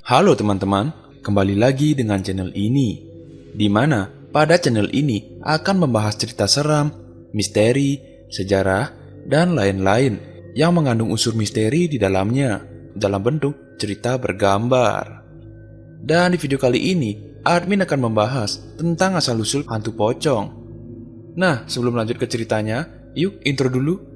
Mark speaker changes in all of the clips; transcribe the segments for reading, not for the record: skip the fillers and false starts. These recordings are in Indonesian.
Speaker 1: Halo teman-teman, kembali lagi dengan channel ini, di mana pada channel ini akan membahas cerita seram, misteri, sejarah, dan lain-lain yang mengandung unsur misteri di dalamnya dalam bentuk cerita bergambar. Dan di video kali ini, admin akan membahas tentang asal-usul hantu pocong. Nah, sebelum lanjut ke ceritanya, yuk intro dulu.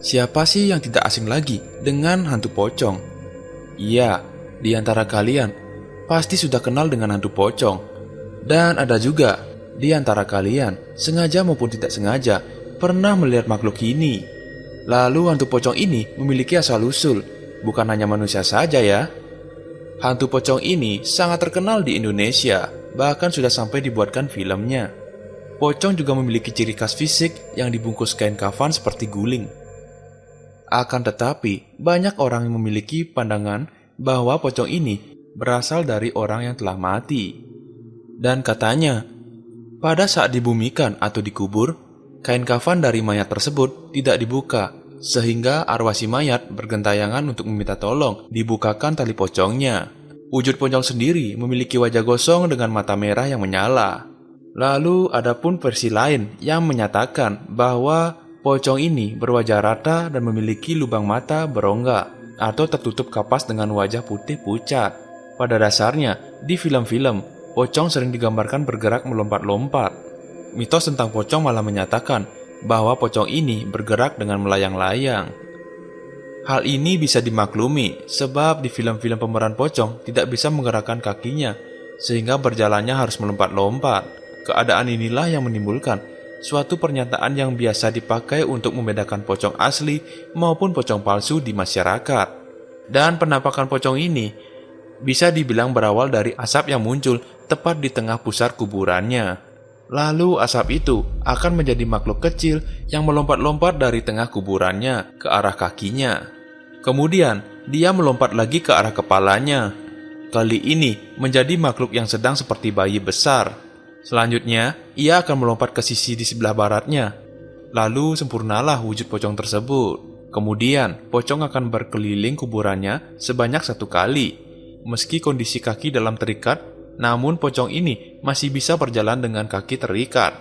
Speaker 1: Siapa sih yang tidak asing lagi dengan hantu pocong? Iya, di antara kalian pasti sudah kenal dengan hantu pocong. Dan ada juga di antara kalian, sengaja maupun tidak sengaja, pernah melihat makhluk ini. Lalu hantu pocong ini memiliki asal-usul, bukan hanya manusia saja ya. Hantu pocong ini sangat terkenal di Indonesia, bahkan sudah sampai dibuatkan filmnya. Pocong juga memiliki ciri khas fisik yang dibungkus kain kafan seperti guling. Akan tetapi, banyak orang yang memiliki pandangan bahwa pocong ini berasal dari orang yang telah mati. Dan katanya, pada saat dibumikan atau dikubur, kain kafan dari mayat tersebut tidak dibuka, sehingga arwah si mayat bergentayangan untuk meminta tolong dibukakan tali pocongnya. Wujud pocong sendiri memiliki wajah gosong dengan mata merah yang menyala. Lalu ada pun versi lain yang menyatakan bahwa pocong ini berwajah rata dan memiliki lubang mata berongga atau tertutup kapas dengan wajah putih pucat. Pada dasarnya, di film-film, pocong sering digambarkan bergerak melompat-lompat. Mitos tentang pocong malah menyatakan bahwa pocong ini bergerak dengan melayang-layang. Hal ini bisa dimaklumi sebab di film-film pemeran pocong tidak bisa menggerakkan kakinya sehingga berjalannya harus melompat-lompat. Keadaan inilah yang menimbulkan suatu pernyataan yang biasa dipakai untuk membedakan pocong asli maupun pocong palsu di masyarakat. Dan penampakan pocong ini bisa dibilang berawal dari asap yang muncul tepat di tengah pusar kuburannya. Lalu asap itu akan menjadi makhluk kecil yang melompat-lompat dari tengah kuburannya ke arah kakinya. Kemudian dia melompat lagi ke arah kepalanya. Kali ini menjadi makhluk yang sedang seperti bayi besar. Selanjutnya, ia akan melompat ke sisi di sebelah baratnya. Lalu sempurnalah wujud pocong tersebut. Kemudian, pocong akan berkeliling kuburannya sebanyak 1 kali. Meski kondisi kaki dalam terikat, namun pocong ini masih bisa berjalan dengan kaki terikat.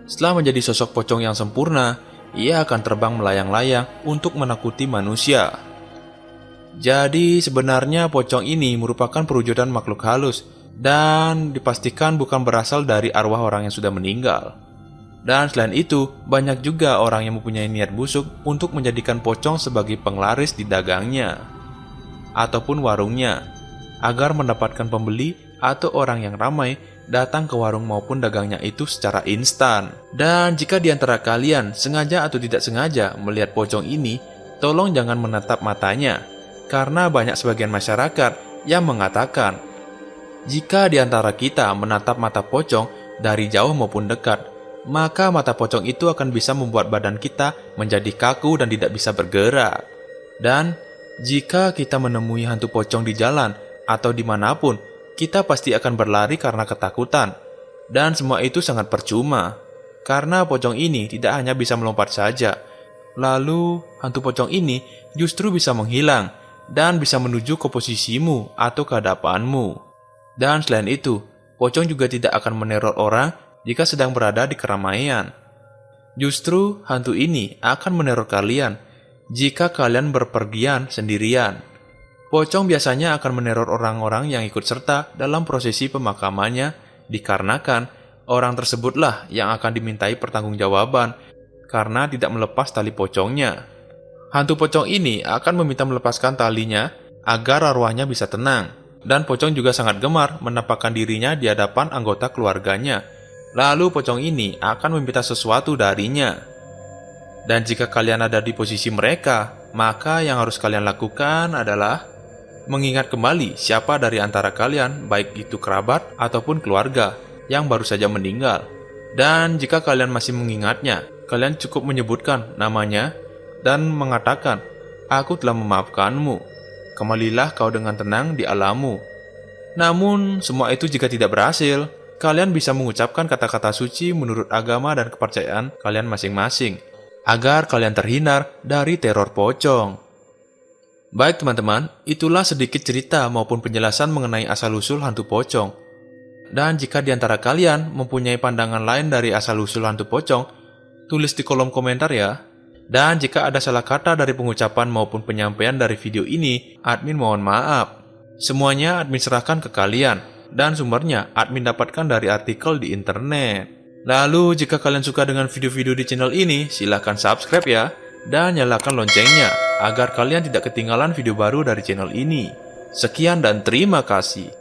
Speaker 1: Setelah menjadi sosok pocong yang sempurna, ia akan terbang melayang-layang untuk menakuti manusia. Jadi sebenarnya pocong ini merupakan perwujudan makhluk halus dan dipastikan bukan berasal dari arwah orang yang sudah meninggal. Dan selain itu, banyak juga orang yang mempunyai niat busuk untuk menjadikan pocong sebagai penglaris di dagangnya ataupun warungnya, agar mendapatkan pembeli atau orang yang ramai datang ke warung maupun dagangnya itu secara instan. Dan jika di antara kalian sengaja atau tidak sengaja melihat pocong ini, tolong jangan menatap matanya, karena banyak sebagian masyarakat yang mengatakan jika di antara kita menatap mata pocong dari jauh maupun dekat, maka mata pocong itu akan bisa membuat badan kita menjadi kaku dan tidak bisa bergerak. Dan jika kita menemui hantu pocong di jalan atau dimanapun, kita pasti akan berlari karena ketakutan. Dan semua itu sangat percuma, karena pocong ini tidak hanya bisa melompat saja. Lalu hantu pocong ini justru bisa menghilang dan bisa menuju ke posisimu atau kehadapanmu. Dan selain itu, pocong juga tidak akan meneror orang jika sedang berada di keramaian. Justru hantu ini akan meneror kalian jika kalian berpergian sendirian. Pocong biasanya akan meneror orang-orang yang ikut serta dalam prosesi pemakamannya, dikarenakan orang tersebutlah yang akan dimintai pertanggungjawaban karena tidak melepas tali pocongnya. Hantu pocong ini akan meminta melepaskan talinya agar arwahnya bisa tenang. Dan pocong juga sangat gemar menampakkan dirinya di hadapan anggota keluarganya. Lalu pocong ini akan meminta sesuatu darinya. Dan jika kalian ada di posisi mereka, maka yang harus kalian lakukan adalah mengingat kembali siapa dari antara kalian, baik itu kerabat ataupun keluarga, yang baru saja meninggal. Dan jika kalian masih mengingatnya, kalian cukup menyebutkan namanya dan mengatakan, "Aku telah memaafkanmu. Kembalilah kau dengan tenang di alammu." Namun, semua itu jika tidak berhasil, kalian bisa mengucapkan kata-kata suci menurut agama dan kepercayaan kalian masing-masing, agar kalian terhindar dari teror pocong. Baik teman-teman, itulah sedikit cerita maupun penjelasan mengenai asal-usul hantu pocong. Dan jika di antara kalian mempunyai pandangan lain dari asal-usul hantu pocong, tulis di kolom komentar ya. Dan jika ada salah kata dari pengucapan maupun penyampaian dari video ini, admin mohon maaf. Semuanya admin serahkan ke kalian, dan sumbernya admin dapatkan dari artikel di internet. Lalu jika kalian suka dengan video-video di channel ini, silahkan subscribe ya. Dan nyalakan loncengnya, agar kalian tidak ketinggalan video baru dari channel ini. Sekian dan terima kasih.